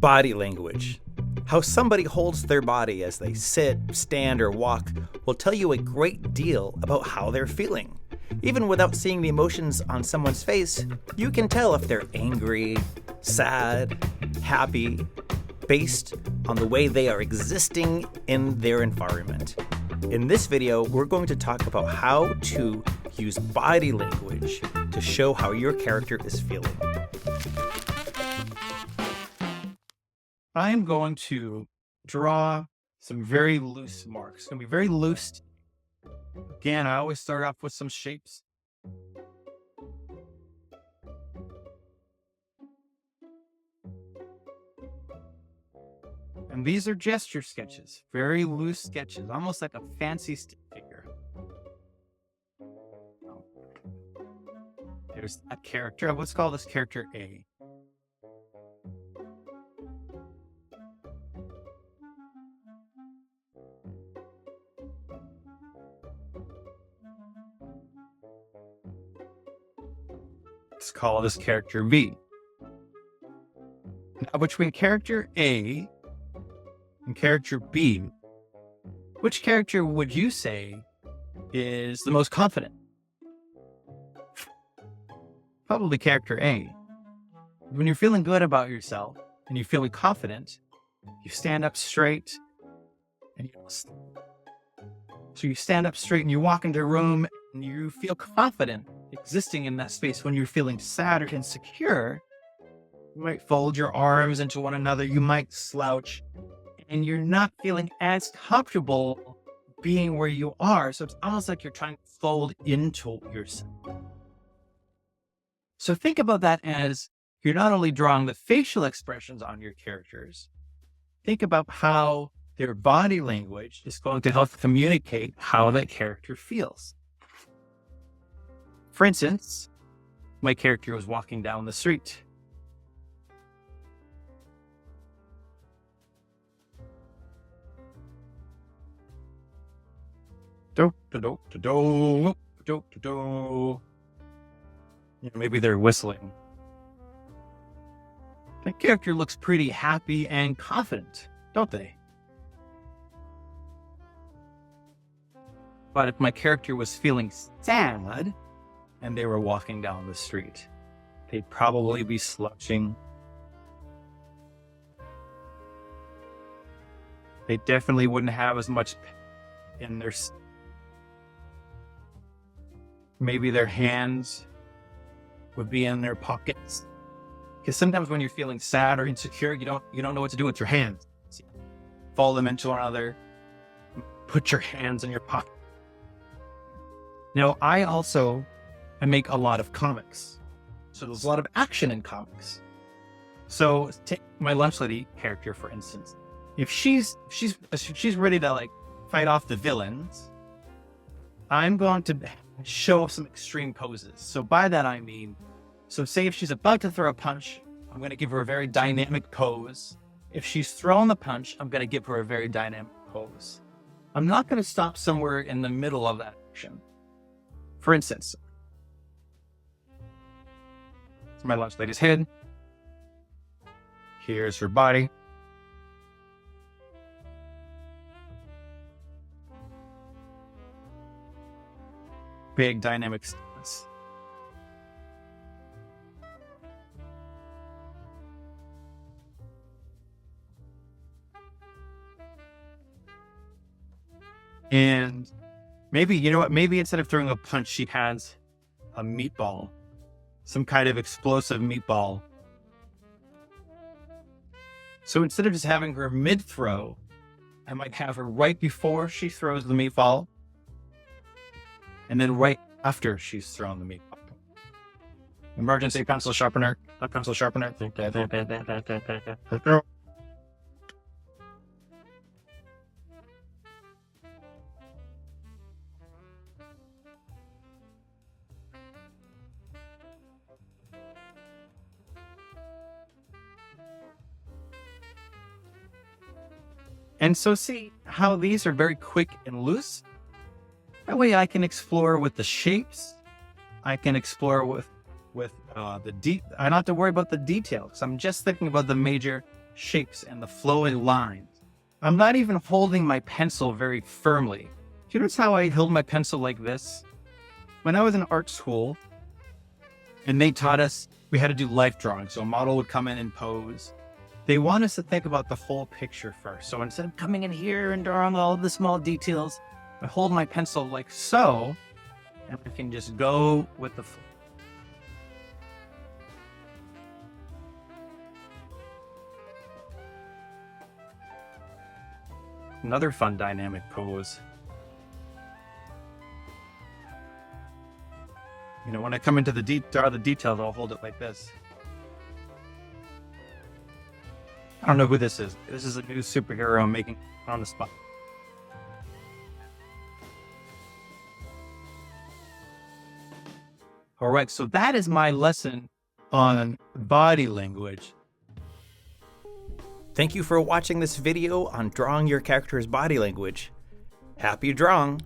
Body language. How somebody holds their body as they sit, stand, or walk will tell you a great deal about how they're feeling. Even without seeing the emotions on someone's face, you can tell if they're angry, sad, happy, based on the way they are existing in their environment. In this video, we're going to talk about how to use body language to show how your character is feeling. I'm going to draw some very loose marks. It's going to be very loose. Again, I always start off with some shapes. And these are gesture sketches, very loose sketches, almost like a fancy stick figure. There's a character. Let's call this character A. Let's call this character B. Now, between character A and character B, which character would you say is the most confident? Probably character A. When you're feeling good about yourself and you're feeling confident, you stand up straight and so you stand up straight and you walk into a room and you feel confident existing in that space. When you're feeling sad or insecure, you might fold your arms into one another, you might slouch, and you're not feeling as comfortable being where you are. So it's almost like you're trying to fold into yourself. So think about that as you're not only drawing the facial expressions on your characters, think about how their body language is going to help communicate how that character feels. For instance, my character was walking down the street. Maybe they're whistling. That character looks pretty happy and confident, don't they? But if my character was feeling sad and they were walking down the street, they'd probably be slouching. They definitely wouldn't have as much in their... Maybe their hands would be in their pockets. Because sometimes when you're feeling sad or insecure, you don't know what to do with your hands. So you fold them into one another, put your hands in your pocket. Now, I make a lot of comics. So there's a lot of action in comics. So take my lunch lady character, for instance. If she's ready to fight off the villains, I'm going to show some extreme poses. So by that I mean, say if she's about to throw a punch, I'm going to give her a very dynamic pose. If she's throwing the punch, I'm going to give her a very dynamic pose. I'm not going to stop somewhere in the middle of that action. For instance, it's my lunch lady's head. Here's her body. Big dynamic stance. And maybe, maybe instead of throwing a punch, she has a meatball, some kind of explosive meatball. So instead of just having her mid-throw, I might have her right before she throws the meatball, and then right after she's thrown the meatball. Emergency pencil sharpener. A pencil sharpener. And so see how these are very quick and loose? That way I can explore with the shapes. I can explore with the I don't have to worry about the details. I'm just thinking about the major shapes and the flowing lines. I'm not even holding my pencil very firmly. You notice how I held my pencil like this? When I was in art school, and they taught us we had to do life drawing, so a model would come in and pose. They want us to think about the whole picture first. So instead of coming in here and drawing all of the small details, I hold my pencil like so, and I can just go with the flow. Another fun dynamic pose. You know, when I come into the details, I'll hold it like this. I don't know who this is. This is a new superhero I'm making on the spot. All right, so that is my lesson on body language. Thank you for watching this video on drawing your character's body language. Happy drawing!